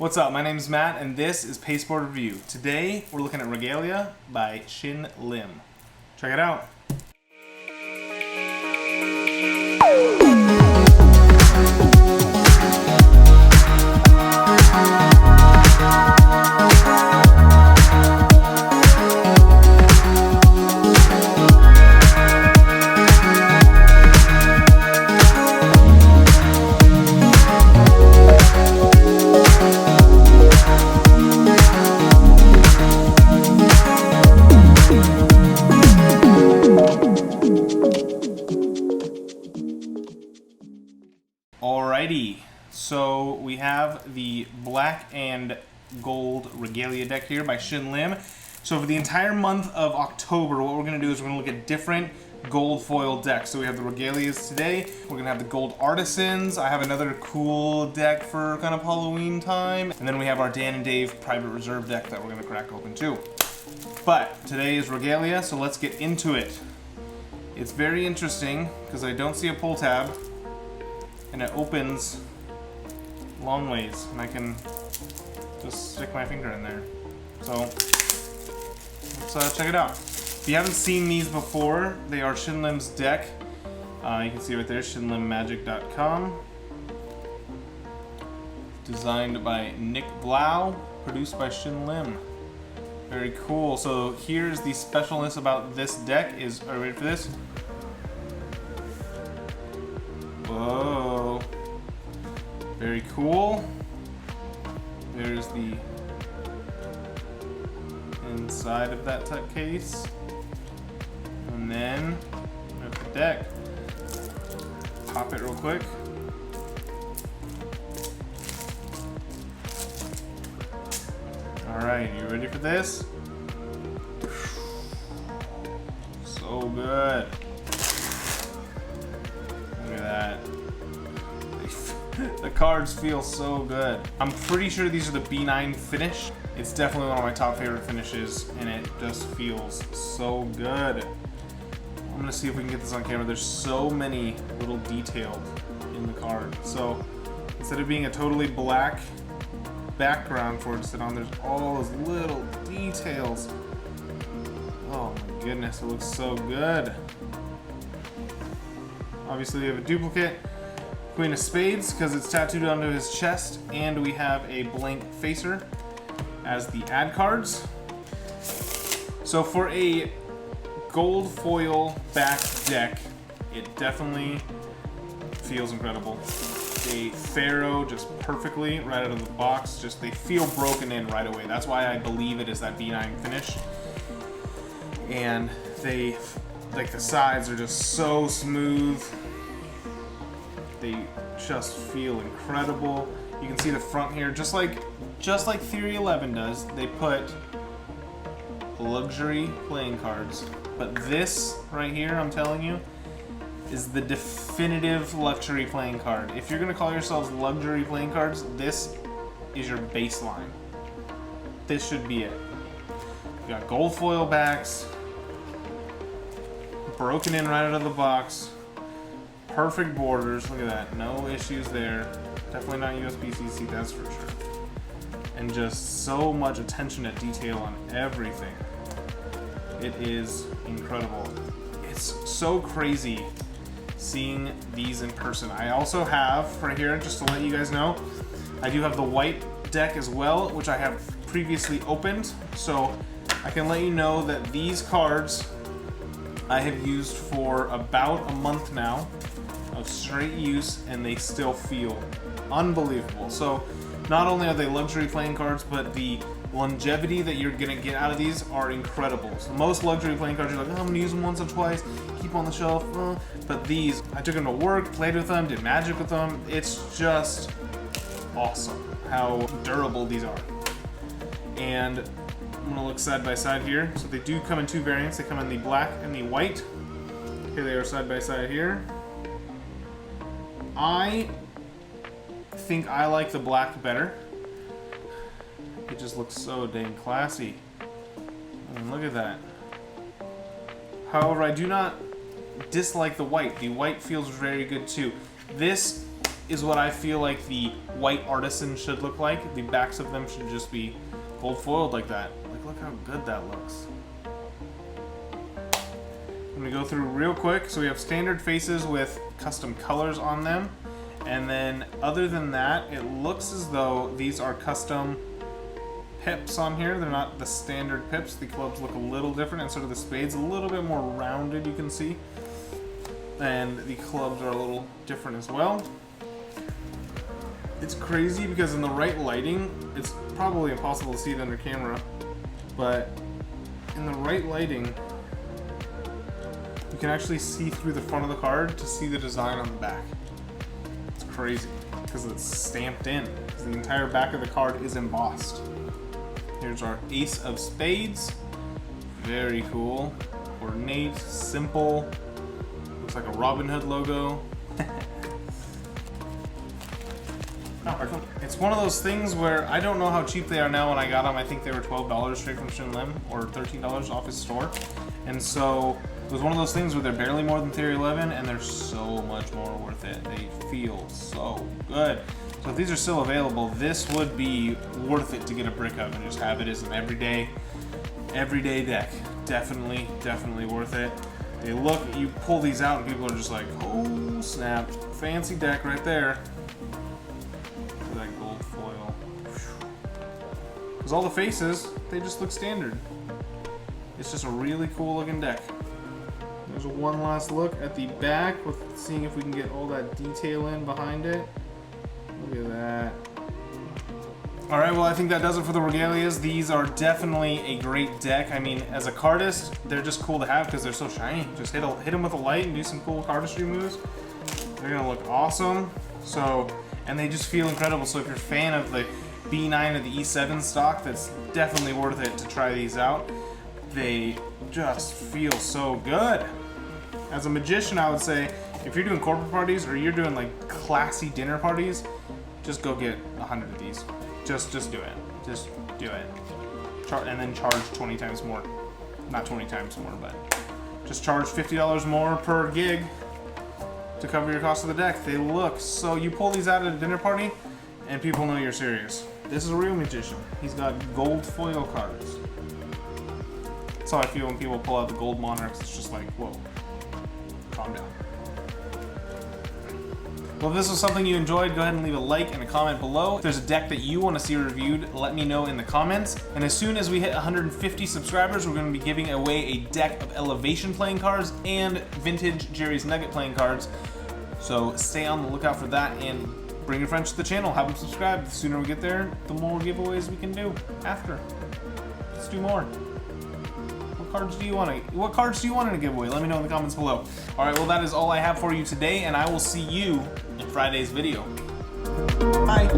What's up? My name's Matt, and this is Pasteboard Review. Today, we're looking at Regalia by Shin Lim. Check it out. Alrighty, so we have the black and gold Regalia deck here by Shin Lim. So for the entire month of October, what we're going to do is we're going to look at different gold foil decks. So we have the Regalias today, we're going to have the gold Artisans, I have another cool deck for kind of Halloween time, and then we have our Dan and Dave Private Reserve deck that we're going to crack open too. But today is Regalia, so let's get into it. It's very interesting because I don't see a pull tab. And it opens long ways, and I can just stick my finger in there. So let's check it out. If you haven't seen these before, they are Shin Lim's deck. You can see right there, shinlimmagic.com. Designed by Nick Blau, produced by Shin Lim. Very cool. So here's the specialness about this deck is, are you ready for this? Whoa. Very cool. There's the inside of that tuck case. And then we have the deck. Pop it real quick. Alright, you ready for this? So good. Look at that. The cards feel so good. I'm pretty sure these are the B9 finish. It's definitely one of my top favorite finishes, and it just feels so good. I'm gonna see if we can get this on camera. There's so many little detailed in the card. So instead of being a totally black background for it to sit on, there's all those little details. Oh my goodness, it looks so good. Obviously we have a duplicate Queen of Spades because it's tattooed onto his chest, and we have a blank facer as the ad cards. So for a gold foil back deck, it definitely feels incredible. They Pharaoh just perfectly right out of the box. Just they feel broken in right away. That's why I believe it is that B9 finish. And they, like, the sides are just so smooth. They just feel incredible. You can see the front here, just like Theory 11 does. They put luxury playing cards, but this right here, I'm telling you, is the definitive luxury playing card. If you're gonna call yourselves luxury playing cards, this is your baseline. This should be it. You got gold foil backs, broken in right out of the box. Perfect borders, look at that, no issues there. Definitely not USB-C, that's for sure. And just so much attention to detail on everything. It is incredible. It's so crazy seeing these in person. I also have, right here, just to let you guys know, I do have the white deck as well, which I have previously opened. So I can let you know that these cards I have used for about a month now of straight use, and they still feel unbelievable. So not only are they luxury playing cards, but the longevity that you're gonna get out of these are incredible. So most luxury playing cards, you're like, oh, I'm gonna use them once or twice, keep on the shelf. But these, I took them to work, played with them, did magic with them. It's just awesome how durable these are. And I'm gonna look side by side here. So they do come in two variants. They come in the black and the white. Here they are side by side here. I think I like the black better. It just looks so dang classy. I mean, look at that. However, I do not dislike the white. The white feels very good too. This is what I feel like the white artisan should look like. The backs of them should just be gold foiled like that. Like, look how good that looks. I'm gonna go through real quick. So we have standard faces with custom colors on them. And then other than that, it looks as though these are custom pips on here. They're not the standard pips. The clubs look a little different, and sort of the spades a little bit more rounded, you can see. And the clubs are a little different as well. It's crazy because in the right lighting, it's probably impossible to see it under camera, but in the right lighting, you can actually see through the front of the card to see the design on the back. It's crazy because it's stamped in. The entire back of the card is embossed. Here's our ace of spades. Very cool. Ornate, simple. Looks like a Robin Hood logo. It's one of those things where I don't know how cheap they are now. When I got them, I think they were $12 straight from Shin Lim, or $13 off his store. And so it was one of those things where they're barely more than Theory 11, and they're so much more worth it. They feel so good. So if these are still available, this would be worth it to get a brick of and just have it as an everyday deck. Definitely worth it. They look, you pull these out and people are just like, oh snap, fancy deck right there. That gold foil. Because all the faces, they just look standard. It's just a really cool looking deck. There's one last look at the back with seeing if we can get all that detail in behind it. Look at that. Alright, well I think that does it for the Regalias. These are definitely a great deck. I mean, as a cardist, they're just cool to have because they're so shiny. Just hit them with a light and do some cool cardistry moves. They're gonna look awesome. So, and they just feel incredible. So if you're a fan of the B9 or the E7 stock, that's definitely worth it to try these out. They just feel so good. As a magician, I would say, if you're doing corporate parties or you're doing like classy dinner parties, just go get 100 of these. Just do it. Just do it. And then charge 20 times more. Not 20 times more, but just charge $50 more per gig to cover your cost of the deck. They look so, you pull these out at a dinner party and people know you're serious. This is a real magician. He's got gold foil cards. That's how I feel when people pull out the gold monarchs. It's just like, whoa, calm down. Well, if this was something you enjoyed, go ahead and leave a like and a comment below. If there's a deck that you want to see reviewed, let me know in the comments. And as soon as we hit 150 subscribers, we're going to be giving away a deck of Elevation playing cards and vintage Jerry's Nugget playing cards. So stay on the lookout for that and bring your friends to the channel. Have them subscribe. The sooner we get there, the more giveaways we can do after. Let's do more. What cards do you want in a giveaway? Let me know in the comments below. All right, well, that is all I have for you today, and I will see you in Friday's video. Bye.